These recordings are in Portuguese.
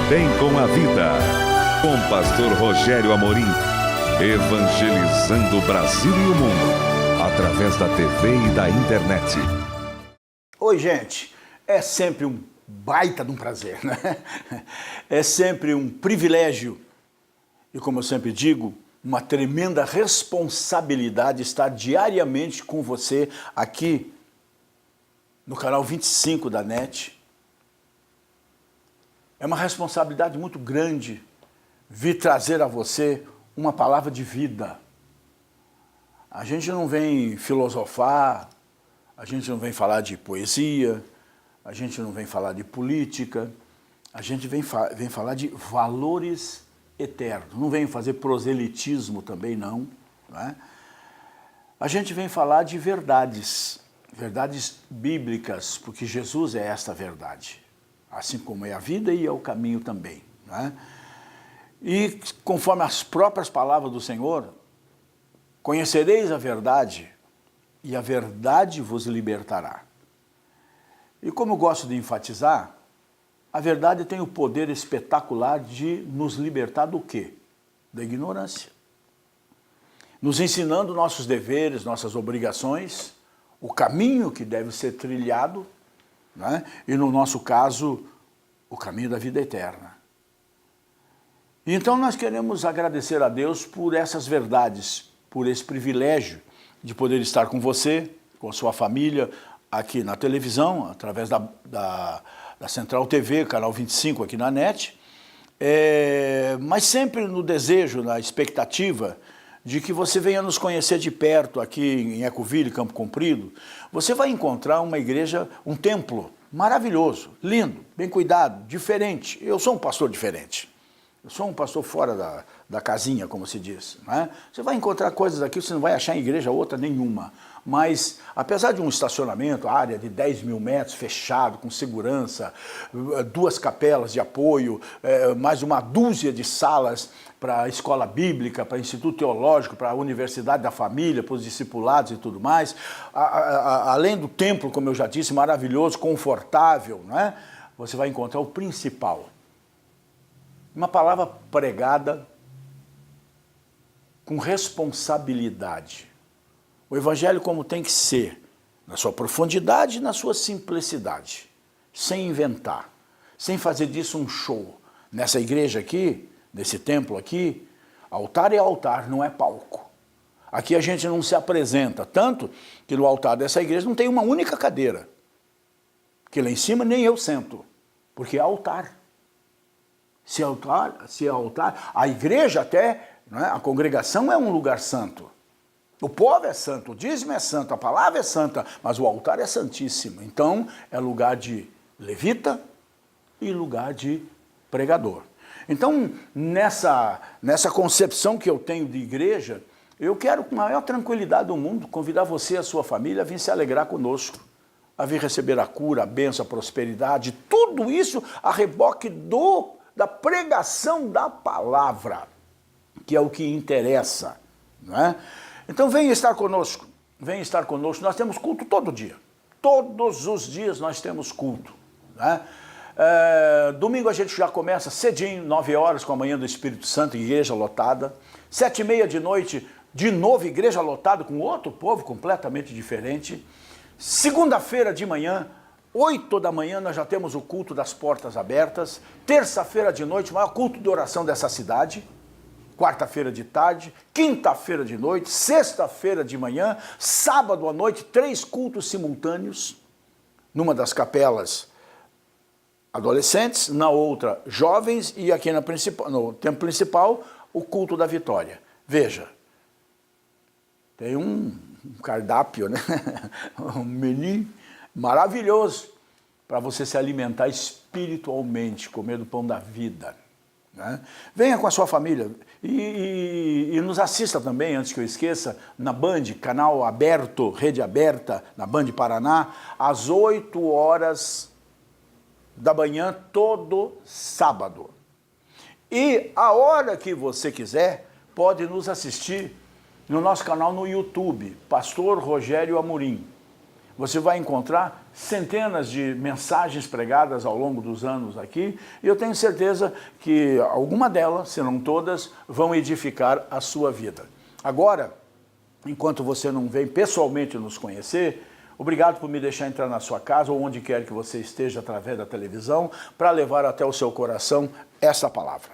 Bem com a Vida, com Pastor Rogério Amorim, evangelizando o Brasil e o mundo, através da TV e da internet. Oi, gente, é sempre um baita de um prazer, né? É sempre um privilégio e, como eu sempre digo, uma tremenda responsabilidade estar diariamente com você aqui no canal 25 da NET. É uma responsabilidade muito grande vir trazer a você uma palavra de vida. A gente não vem filosofar, a gente não vem falar de poesia, a gente não vem falar de política, a gente vem falar de valores eternos. Não vem fazer proselitismo também, não, né? A gente vem falar de verdades, verdades bíblicas, porque Jesus é esta verdade. Assim como é a vida e é o caminho também, né? E conforme as próprias palavras do Senhor, conhecereis a verdade e a verdade vos libertará. E como eu gosto de enfatizar, a verdade tem o poder espetacular de nos libertar do quê? Da ignorância. Nos ensinando nossos deveres, nossas obrigações, o caminho que deve ser trilhado, né? E no nosso caso, o caminho da vida eterna. Então nós queremos agradecer a Deus por essas verdades, por esse privilégio de poder estar com você, com sua família, aqui na televisão, através da Central TV, canal 25 aqui na NET, mas sempre no desejo, na expectativa de que você venha nos conhecer de perto aqui em Ecoville, Campo Comprido. Você vai encontrar uma igreja, um templo maravilhoso, lindo, bem cuidado, diferente. Eu sou um pastor diferente. Eu sou um pastor fora da casinha, como se diz, né? Você vai encontrar coisas aqui que você não vai achar em igreja outra nenhuma. Mas, apesar de um estacionamento, área de 10 mil metros, fechado, com segurança, 2 capelas de apoio, mais uma dúzia de salas para a escola bíblica, para o Instituto Teológico, para a Universidade da Família, para os discipulados e tudo mais, além do templo, como eu já disse, maravilhoso, confortável, né? Você vai encontrar o principal. Uma palavra pregada com responsabilidade. O evangelho como tem que ser, na sua profundidade e na sua simplicidade, sem inventar, sem fazer disso um show. Nessa igreja aqui, nesse templo aqui, altar é altar, não é palco. Aqui a gente não se apresenta, tanto que no altar dessa igreja não tem uma única cadeira, que lá em cima nem eu sento, porque é altar. Se é altar, a igreja até, né, a congregação é um lugar santo. O povo é santo, o dízimo é santo, a palavra é santa, mas o altar é santíssimo. Então, é lugar de levita e lugar de pregador. Então, nessa concepção que eu tenho de igreja, eu quero, com a maior tranquilidade do mundo, convidar você e a sua família a vir se alegrar conosco, a vir receber a cura, a bênção, a prosperidade, tudo isso a reboque da pregação da palavra, que é o que interessa, não é? Então venha estar conosco, nós temos culto todo dia, todos os dias nós temos culto, né? Domingo a gente já começa cedinho, 9 horas, com a manhã do Espírito Santo, igreja lotada, 7h30 da noite, de novo igreja lotada, com outro povo completamente diferente. Segunda-feira de manhã, 8 da manhã, nós já temos o culto das portas abertas. Terça-feira de noite, o maior culto de oração dessa cidade. Quarta-feira de tarde, quinta-feira de noite, sexta-feira de manhã, sábado à noite, 3 cultos simultâneos. Numa das capelas, adolescentes, na outra, jovens, e aqui no templo principal, o culto da vitória. Veja, tem um cardápio, né? Um menu maravilhoso para você se alimentar espiritualmente, comer do pão da vida, né? Venha com a sua família e nos assista também, antes que eu esqueça, na Band, canal aberto, rede aberta, na Band Paraná, às 8 horas da manhã, todo sábado. E a hora que você quiser, pode nos assistir no nosso canal no YouTube, Pastor Rogério Amorim. você vai encontrar centenas de mensagens pregadas ao longo dos anos aqui, e eu tenho certeza que alguma delas, se não todas, vão edificar a sua vida. Agora, enquanto você não vem pessoalmente nos conhecer, obrigado por me deixar entrar na sua casa ou onde quer que você esteja através da televisão, para levar até o seu coração essa palavra.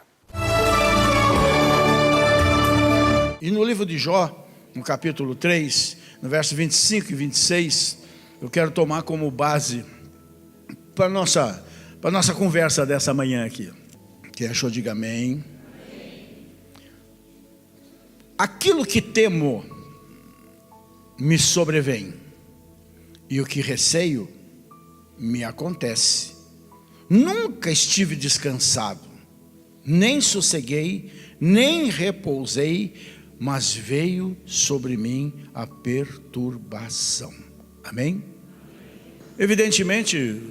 E no livro de Jó, no capítulo 3, no verso 25 e 26, eu quero tomar como base para a nossa conversa dessa manhã aqui. Quem achou, diga amém. Aquilo que temo me sobrevém, e o que receio me acontece. Nunca estive descansado, nem sosseguei, nem repousei, mas veio sobre mim a perturbação. Amém? Evidentemente,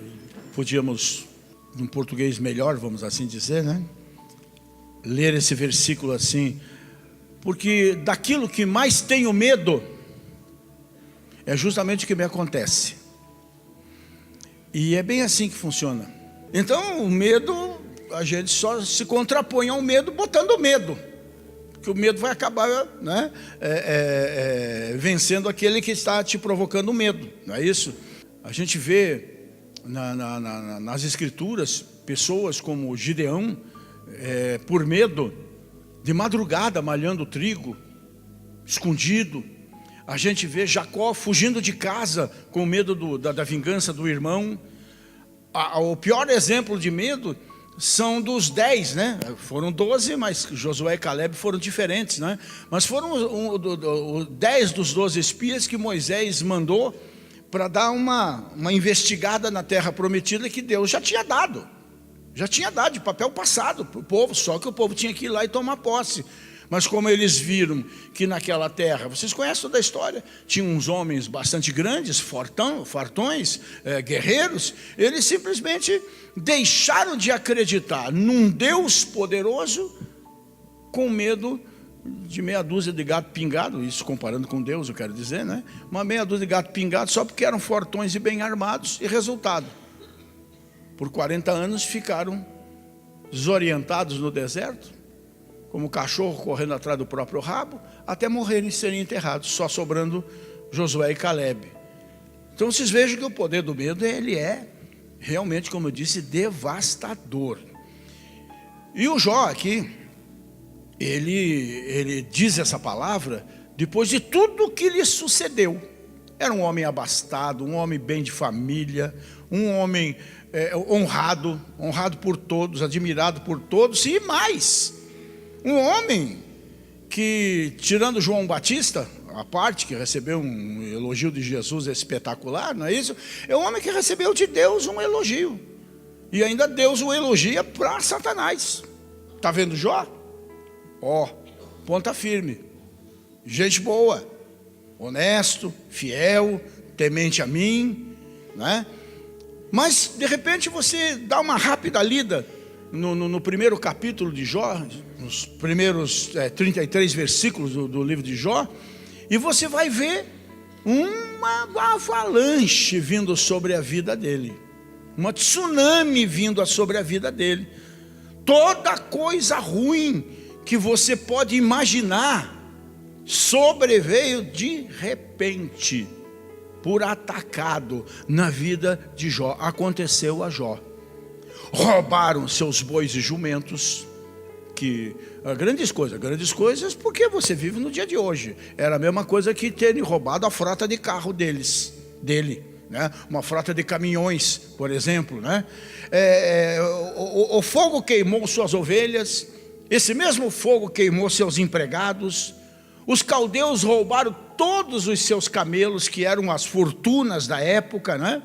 podíamos, num português melhor, vamos assim dizer, né? Ler esse versículo assim, porque daquilo que mais tenho medo, é justamente o que me acontece. E é bem assim que funciona. Então, o medo, a gente só se contrapõe ao medo botando medo. Que o medo vai acabar, né, vencendo aquele que está te provocando medo, não é isso? A gente vê nas escrituras pessoas como Gideão, por medo, de madrugada malhando trigo, escondido. A gente vê Jacó fugindo de casa com medo da vingança do irmão. O pior exemplo de medo são dos 10, né? Foram 12, mas Josué e Caleb foram diferentes, né? Mas foram 10 dos 12 espias que Moisés mandou para dar uma investigada na terra prometida que Deus já tinha dado de papel passado para o povo, só que o povo tinha que ir lá e tomar posse. Mas como eles viram que naquela terra, vocês conhecem toda a história, tinha uns homens bastante grandes, fartões, guerreiros, eles simplesmente deixaram de acreditar num Deus poderoso com medo de meia dúzia de gato pingado, isso comparando com Deus, eu quero dizer, né? Uma meia dúzia de gato pingado só porque eram fortões e bem armados, e resultado, por 40 anos ficaram desorientados no deserto, como cachorro correndo atrás do próprio rabo, até morrerem e serem enterrados, só sobrando Josué e Caleb. Então vocês vejam que o poder do medo, ele é realmente, como eu disse, devastador. E o Jó aqui, ele diz essa palavra depois de tudo que lhe sucedeu. Era um homem abastado, um homem bem de família, um homem honrado por todos, admirado por todos, e mais, um homem que, tirando João Batista, a parte que recebeu um elogio de Jesus espetacular, não é isso? É um homem que recebeu de Deus um elogio, e ainda Deus o elogia para Satanás. Está vendo Jó? Ponta firme, gente boa, honesto, fiel, temente a mim, né? Mas de repente você dá uma rápida lida no primeiro capítulo de Jó, nos primeiros 33 versículos do livro de Jó, e você vai ver uma avalanche vindo sobre a vida dele, uma tsunami vindo sobre a vida dele. Toda coisa ruim que você pode imaginar sobreveio de repente, por atacado na vida de Jó. Aconteceu a Jó. Roubaram seus bois e jumentos, que grandes coisas, porque você vive no dia de hoje. Era a mesma coisa que terem roubado a frota de carro dele, né? Uma frota de caminhões, por exemplo, né? O fogo queimou suas ovelhas, esse mesmo fogo queimou seus empregados. Os caldeus roubaram todos os seus camelos, que eram as fortunas da época, né?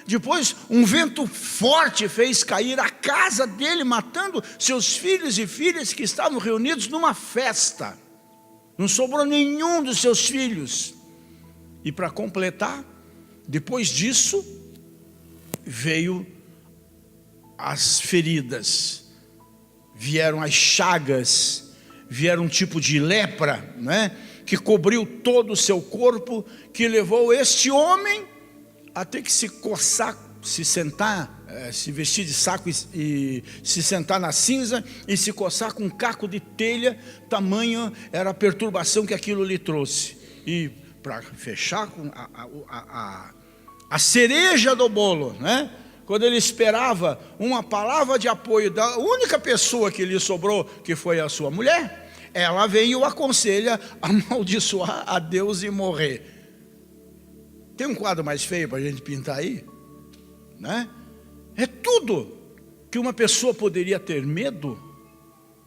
Depois, um vento forte fez cair a casa dele, matando seus filhos e filhas que estavam reunidos numa festa. Não sobrou nenhum dos seus filhos. E para completar, depois disso, veio as feridas, vieram as chagas, vieram um tipo de lepra, né, que cobriu todo o seu corpo, que levou este homem a ter que se coçar, se sentar, se vestir de saco e se sentar na cinza e se coçar com um caco de telha, tamanho era a perturbação que aquilo lhe trouxe. E para fechar com a cereja do bolo, né? Quando ele esperava uma palavra de apoio da única pessoa que lhe sobrou, que foi a sua mulher, ela vem e o aconselha a amaldiçoar a Deus e morrer. Tem um quadro mais feio para a gente pintar aí? Né? É tudo que uma pessoa poderia ter medo,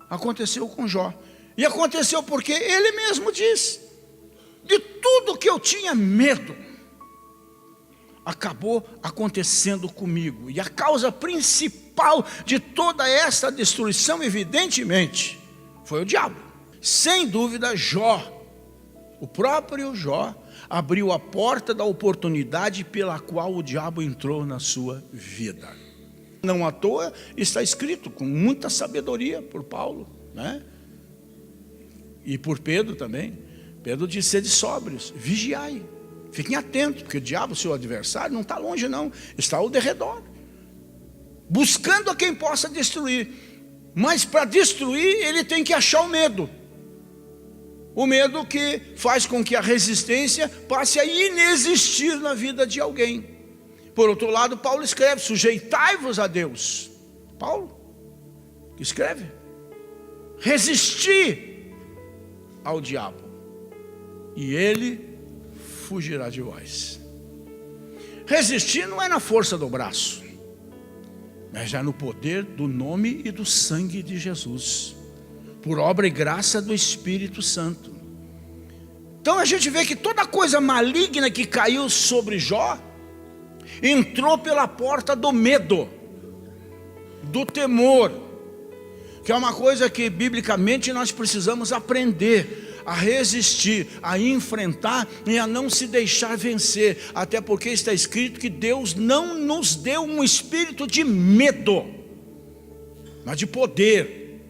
aconteceu com Jó. E aconteceu porque ele mesmo diz: de tudo que eu tinha medo, acabou acontecendo comigo. E a causa principal de toda essa destruição, evidentemente, foi o diabo. Sem dúvida, Jó, o próprio Jó, abriu a porta da oportunidade pela qual o diabo entrou na sua vida. Não à toa está escrito com muita sabedoria por Paulo, né? E por Pedro também. Pedro diz: sede sóbrios, vigiai. Fiquem atentos, porque o diabo, seu adversário, não está longe não, está ao derredor, buscando a quem possa destruir. Mas para destruir, ele tem que achar o medo. O medo que faz com que a resistência passe a inexistir na vida de alguém. Por outro lado, Paulo escreve: sujeitai-vos a Deus. Paulo que escreve: resisti ao diabo, e ele fugirá de vós. Resistir não é na força do braço, mas já no poder do nome e do sangue de Jesus, por obra e graça do Espírito Santo. Então a gente vê que toda coisa maligna que caiu sobre Jó entrou pela porta do medo, do temor, que é uma coisa que biblicamente nós precisamos aprender a resistir, a enfrentar e a não se deixar vencer, até porque está escrito que Deus não nos deu um espírito de medo, mas de poder,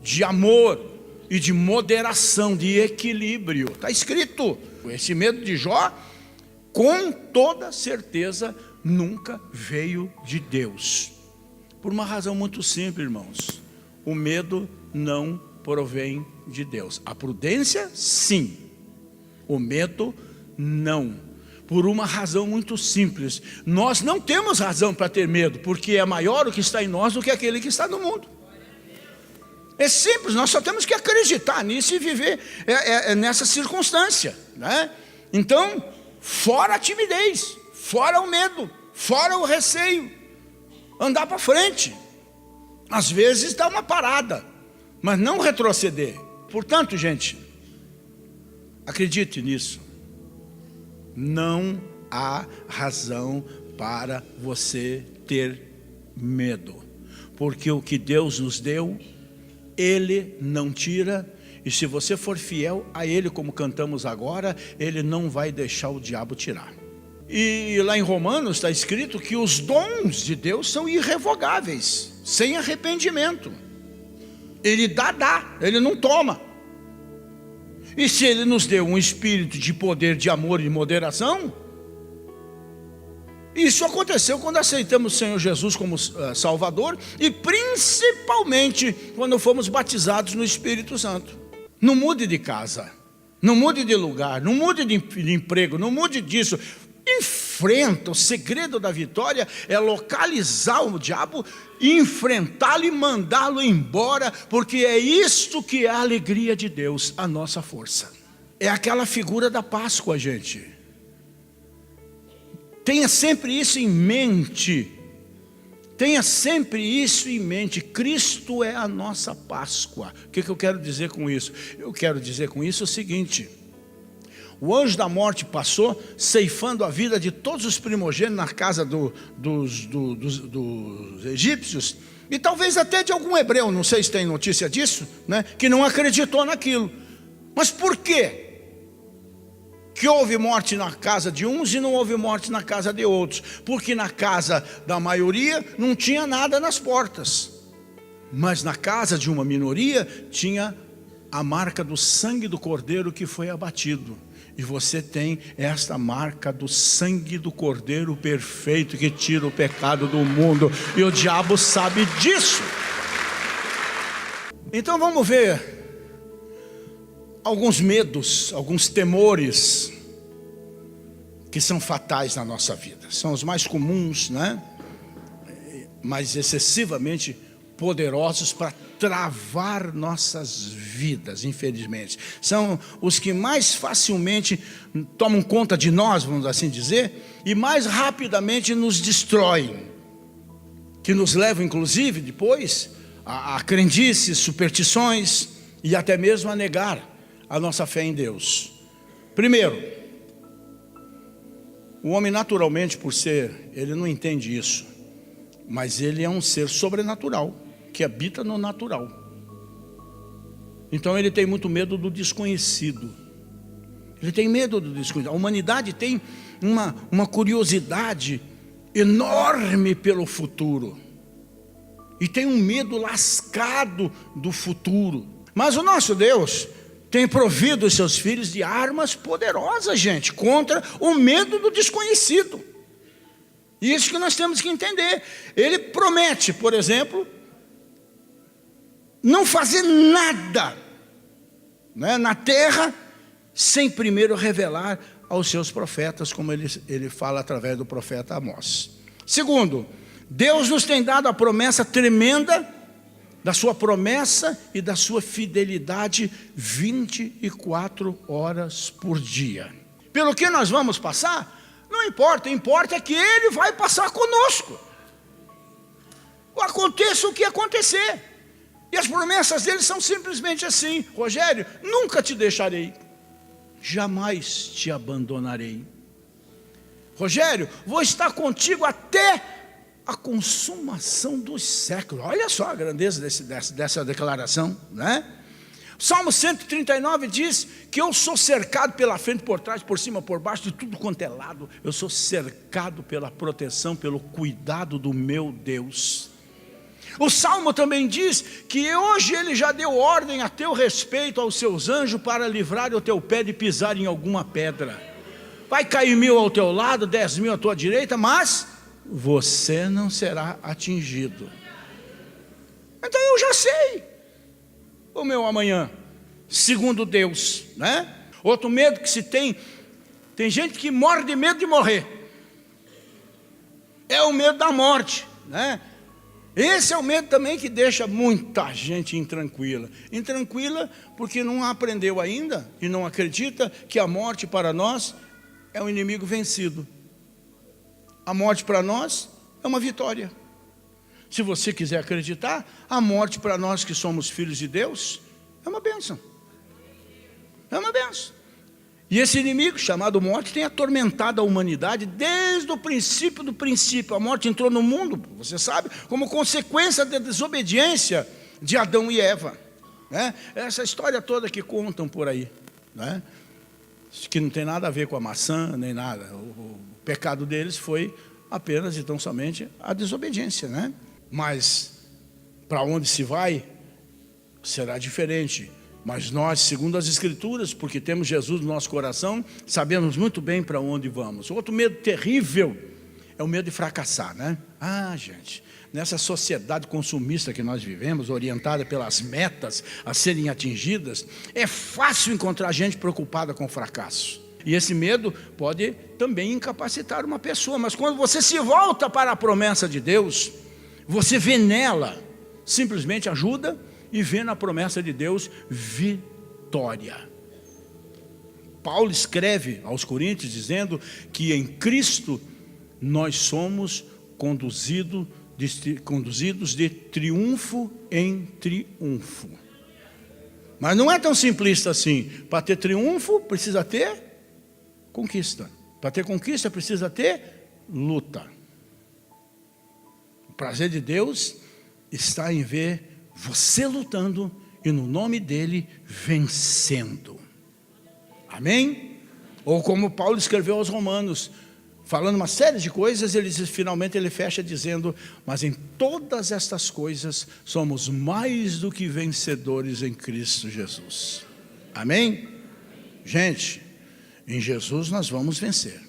de amor e de moderação, de equilíbrio. Está escrito. Esse medo de Jó, com toda certeza, nunca veio de Deus, por uma razão muito simples, irmãos: o medo não provém de Deus. A prudência, sim. O medo, não. Por uma razão muito simples: nós não temos razão para ter medo, porque é maior o que está em nós do que aquele que está no mundo. É simples, nós só temos que acreditar nisso e viver nessa circunstância, né? Então, fora a timidez, fora o medo, fora o receio, andar para frente. Às vezes dá uma parada, mas não retroceder. Portanto, gente, acredite nisso: não há razão para você ter medo, porque o que Deus nos deu, Ele não tira, e se você for fiel a Ele, como cantamos agora, Ele não vai deixar o diabo tirar. E lá em Romanos está escrito que os dons de Deus são irrevogáveis, sem arrependimento. Ele dá, Ele não toma. E se Ele nos deu um espírito de poder, de amor e de moderação, isso aconteceu quando aceitamos o Senhor Jesus como Salvador, e principalmente quando fomos batizados no Espírito Santo. Não mude de casa, não mude de lugar, não mude de emprego, não mude disso. Enfrenta. O segredo da vitória é localizar o diabo, enfrentá-lo e mandá-lo embora, porque é isto que é a alegria de Deus, a nossa força. É aquela figura da Páscoa, gente. Tenha sempre isso em mente. Tenha sempre isso em mente. Cristo é a nossa Páscoa. O que eu quero dizer com isso? Eu quero dizer com isso o seguinte: o anjo da morte passou ceifando a vida de todos os primogênitos na casa dos egípcios, e talvez até de algum hebreu, não sei se tem notícia disso, né, que não acreditou naquilo. Mas por quê que houve morte na casa de uns e não houve morte na casa de outros? Porque na casa da maioria não tinha nada nas portas, mas na casa de uma minoria tinha a marca do sangue do cordeiro que foi abatido. E você tem esta marca do sangue do Cordeiro perfeito que tira o pecado do mundo. E o diabo sabe disso. Então vamos ver alguns medos, alguns temores que são fatais na nossa vida. São os mais comuns, né? Mas excessivamente poderosos para travar nossas vidas, infelizmente. São os que mais facilmente tomam conta de nós, vamos assim dizer, e mais rapidamente nos destroem, que nos levam inclusive depois a crendices, superstições e até mesmo a negar a nossa fé em Deus. Primeiro, o homem naturalmente, por ser, ele não entende isso, mas ele é um ser sobrenatural, que habita no natural. Então ele tem muito medo do desconhecido. Ele tem medo do desconhecido. A humanidade tem uma curiosidade enorme pelo futuro. E tem um medo lascado do futuro. Mas o nosso Deus tem provido os seus filhos de armas poderosas, gente, contra o medo do desconhecido. Isso que nós temos que entender. Ele promete, por exemplo, não fazer nada, né, na terra, sem primeiro revelar aos seus profetas, como ele fala através do profeta Amós. Segundo, Deus nos tem dado a promessa tremenda, da sua promessa e da sua fidelidade 24 horas por dia. Pelo que nós vamos passar, não importa, importa é que Ele vai passar conosco. Aconteça o que acontecer. E as promessas dele são simplesmente assim: Rogério, nunca te deixarei, jamais te abandonarei. Rogério, vou estar contigo até a consumação dos séculos. Olha só a grandeza dessa declaração, né? Salmo 139 diz que eu sou cercado pela frente, por trás, por cima, por baixo, de tudo quanto é lado. Eu sou cercado pela proteção, pelo cuidado do meu Deus. O Salmo também diz que hoje Ele já deu ordem a teu respeito aos seus anjos para livrar o teu pé de pisar em alguma pedra. Vai cair 1000 ao teu lado, 10.000 à tua direita, mas você não será atingido. Então eu já sei o meu amanhã, segundo Deus, né? Outro medo que se tem gente que morre de medo de morrer, é o medo da morte, né? Esse é o medo também que deixa muita gente intranquila. Intranquila porque não aprendeu ainda e não acredita que a morte para nós é um inimigo vencido. A morte para nós é uma vitória. Se você quiser acreditar, a morte para nós que somos filhos de Deus é uma bênção. É uma bênção. E esse inimigo chamado morte tem atormentado a humanidade desde o princípio do princípio. A morte entrou no mundo, você sabe, como consequência da desobediência de Adão e Eva, né? Essa história toda que contam por aí, né? Que não tem nada a ver com a maçã, nem nada. O pecado deles foi apenas e tão somente a desobediência, né? Mas para onde se vai será diferente. Mas nós, segundo as Escrituras, porque temos Jesus no nosso coração, sabemos muito bem para onde vamos. Outro medo terrível é o medo de fracassar, né? Gente, nessa sociedade consumista que nós vivemos, orientada pelas metas a serem atingidas, é fácil encontrar gente preocupada com o fracasso. E esse medo pode também incapacitar uma pessoa. Mas quando você se volta para a promessa de Deus, você vê nela simplesmente ajuda e vê na promessa de Deus vitória. Paulo escreve aos Coríntios dizendo que em Cristo nós somos conduzidos de triunfo em triunfo. Mas não é tão simplista assim. Para ter triunfo precisa ter conquista. Para ter conquista precisa ter luta. O prazer de Deus está em ver você lutando e no nome dele vencendo. Amém? Ou como Paulo escreveu aos Romanos, falando uma série de coisas, finalmente ele fecha dizendo: mas em todas estas coisas somos mais do que vencedores em Cristo Jesus. Amém? Gente, Em Jesus nós vamos vencer.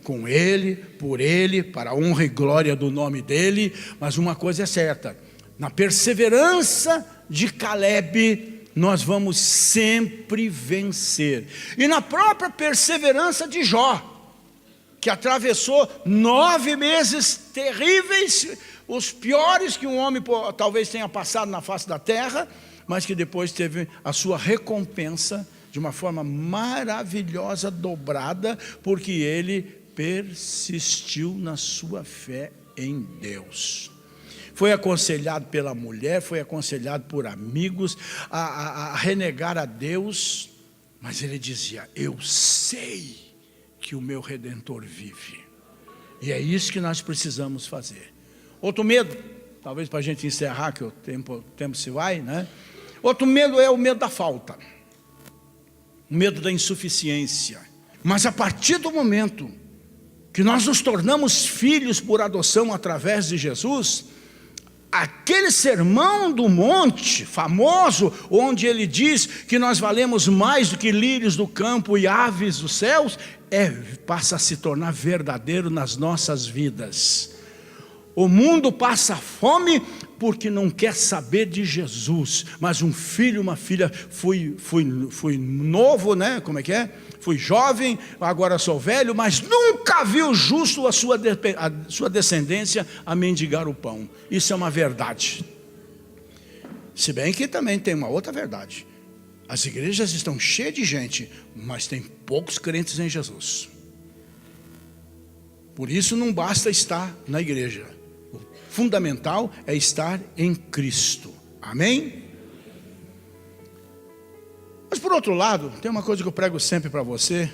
Com Ele, por Ele, para a honra e glória do nome dEle. Mas uma coisa é certa: na perseverança de Caleb, nós vamos sempre vencer. E na própria perseverança de Jó, que atravessou 9 meses terríveis, os piores que um homem talvez tenha passado na face da terra, mas que depois teve a sua recompensa de uma forma maravilhosa, dobrada, porque ele persistiu na sua fé em Deus. Foi aconselhado pela mulher, foi aconselhado por amigos a renegar a Deus, mas ele dizia: eu sei que o meu Redentor vive. E é isso que nós precisamos fazer. Outro medo, talvez para a gente encerrar, que o tempo se vai, né? Outro medo é o medo da falta, o medo da insuficiência. Mas a partir do momento que nós nos tornamos filhos por adoção através de Jesus, aquele sermão do monte famoso, onde ele diz que nós valemos mais do que lírios do campo e aves dos céus, passa a se tornar verdadeiro nas nossas vidas. O mundo passa fome porque não quer saber de Jesus. Mas um filho, uma filha, fui novo, né? Como é que é? Fui jovem, agora sou velho, mas nunca vi o justo a sua descendência a mendigar o pão. Isso é uma verdade. Se bem que também tem uma outra verdade: as igrejas estão cheias de gente, mas tem poucos crentes em Jesus. Por isso não basta estar na igreja. O fundamental é estar em Cristo. Amém? Mas por outro lado, tem uma coisa que eu prego sempre para você,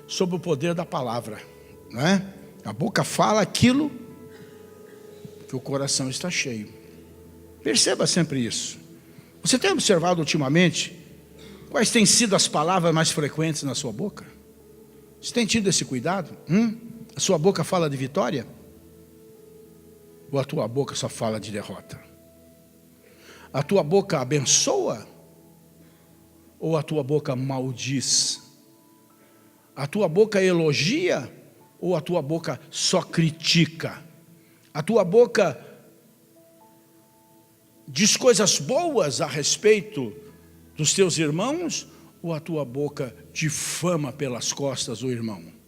sobre o poder da palavra, não é? A boca fala aquilo que o coração está cheio. Perceba sempre isso. Você tem observado ultimamente quais têm sido as palavras mais frequentes na sua boca? Você tem tido esse cuidado? A sua boca fala de vitória? Ou a tua boca só fala de derrota? A tua boca abençoa? Ou a tua boca maldiz? A tua boca elogia? Ou a tua boca só critica? A tua boca diz coisas boas a respeito dos teus irmãos? Ou a tua boca difama pelas costas o irmão?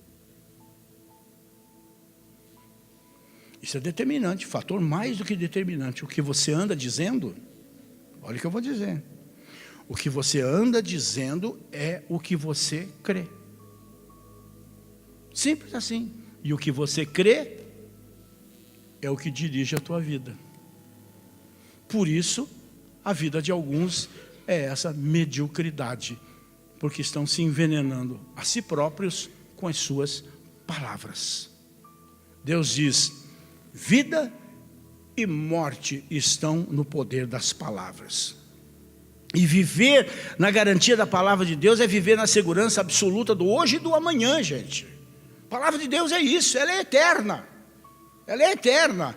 Isso é determinante, fator mais do que determinante. O que você anda dizendo, olha o que eu vou dizer. O que você anda dizendo é o que você crê. Simples assim. E o que você crê é o que dirige a tua vida. Por isso, a vida de alguns é essa mediocridade, porque estão se envenenando a si próprios com as suas palavras. Deus diz: vida e morte estão no poder das palavras. E viver na garantia da palavra de Deus é viver na segurança absoluta do hoje e do amanhã, gente. A palavra de Deus é isso, ela é eterna. Ela é eterna.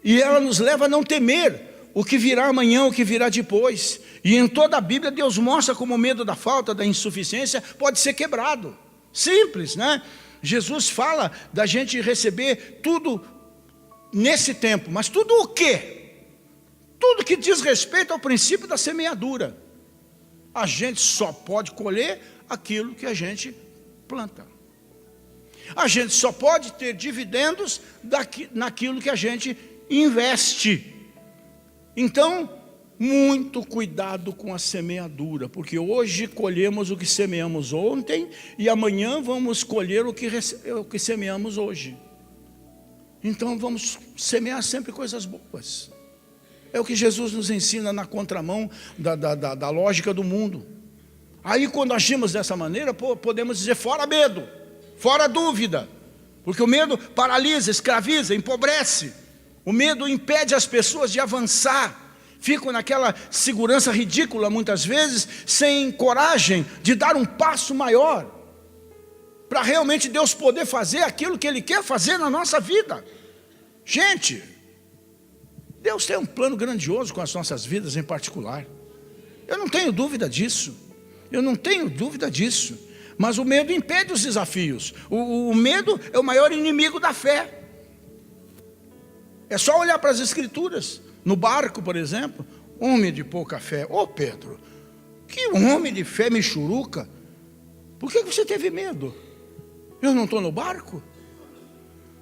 E ela nos leva a não temer o que virá amanhã, o que virá depois. E em toda a Bíblia Deus mostra como o medo da falta, da insuficiência pode ser quebrado. Simples, né? Jesus fala da gente receber tudo nesse tempo, mas tudo o quê? Tudo que diz respeito ao princípio da semeadura. A gente só pode colher aquilo que a gente planta. A gente só pode ter dividendos naquilo que a gente investe. Então, muito cuidado com a semeadura, porque hoje colhemos o que semeamos ontem e amanhã vamos colher o que semeamos hoje. Então vamos semear sempre coisas boas. É o que Jesus nos ensina na contramão da lógica do mundo. Aí quando agimos dessa maneira, podemos dizer fora medo, fora dúvida. Porque o medo paralisa, escraviza, empobrece. O medo impede as pessoas de avançar. Ficam naquela segurança ridícula muitas vezes, sem coragem de dar um passo maior, para realmente Deus poder fazer aquilo que Ele quer fazer na nossa vida. Gente, Deus tem um plano grandioso com as nossas vidas em particular. Eu não tenho dúvida disso. Eu não tenho dúvida disso. Mas o medo impede os desafios. O medo é o maior inimigo da fé. É só olhar para as Escrituras. No barco, por exemplo, homem de pouca fé. Ô Pedro, que homem de fé michuruca. Por que você teve medo? Eu não estou no barco?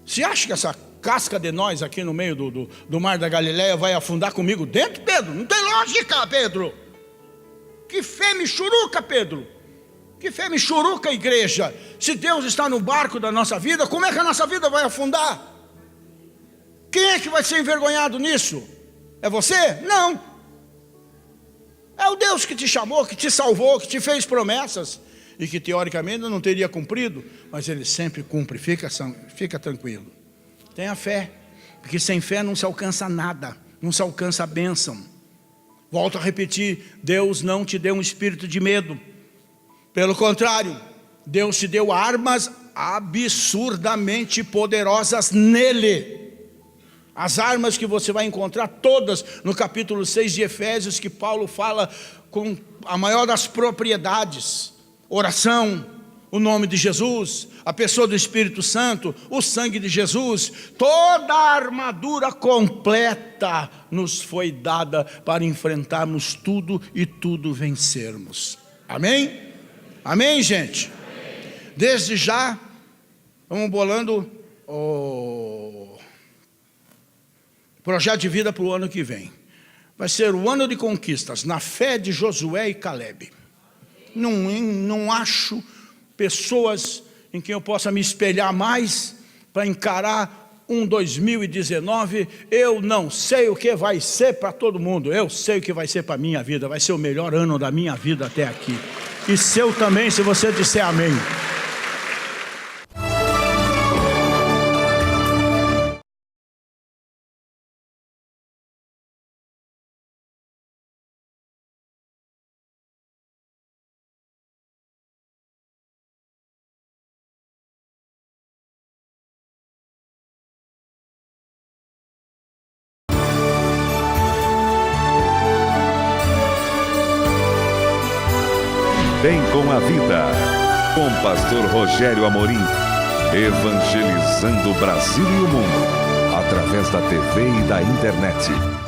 Você acha que essa casca de nós aqui no meio do mar da Galileia vai afundar comigo dentro, Pedro? Não tem lógica, Pedro. Que fé michuruca, Pedro. Que fé michuruca, igreja. Se Deus está no barco da nossa vida, como é que a nossa vida vai afundar? Quem é que vai ser envergonhado nisso? É você? Não. É o Deus que te chamou, que te salvou, que te fez promessas e que teoricamente não teria cumprido, mas Ele sempre cumpre. Fica tranquilo. Tenha fé, porque sem fé não se alcança nada, não se alcança a bênção. Volto a repetir, Deus não te deu um espírito de medo. Pelo contrário, Deus te deu armas absurdamente poderosas nele. As armas que você vai encontrar todas no capítulo 6 de Efésios, que Paulo fala com a maior das propriedades: oração, o nome de Jesus, a pessoa do Espírito Santo, o sangue de Jesus. Toda a armadura completa nos foi dada para enfrentarmos tudo e tudo vencermos. Amém? Amém, gente? Amém. Desde já, vamos bolando o projeto de vida para o ano que vem. Vai ser o ano de conquistas, na fé de Josué e Caleb. Não acho pessoas em quem eu possa me espelhar mais para encarar 2019. Eu não sei o que vai ser para todo mundo, eu sei o que vai ser para a minha vida. Vai ser o melhor ano da minha vida até aqui. E seu também, se você disser amém. Bem com a vida, com pastor Rogério Amorim, evangelizando o Brasil e o mundo, através da TV e da internet.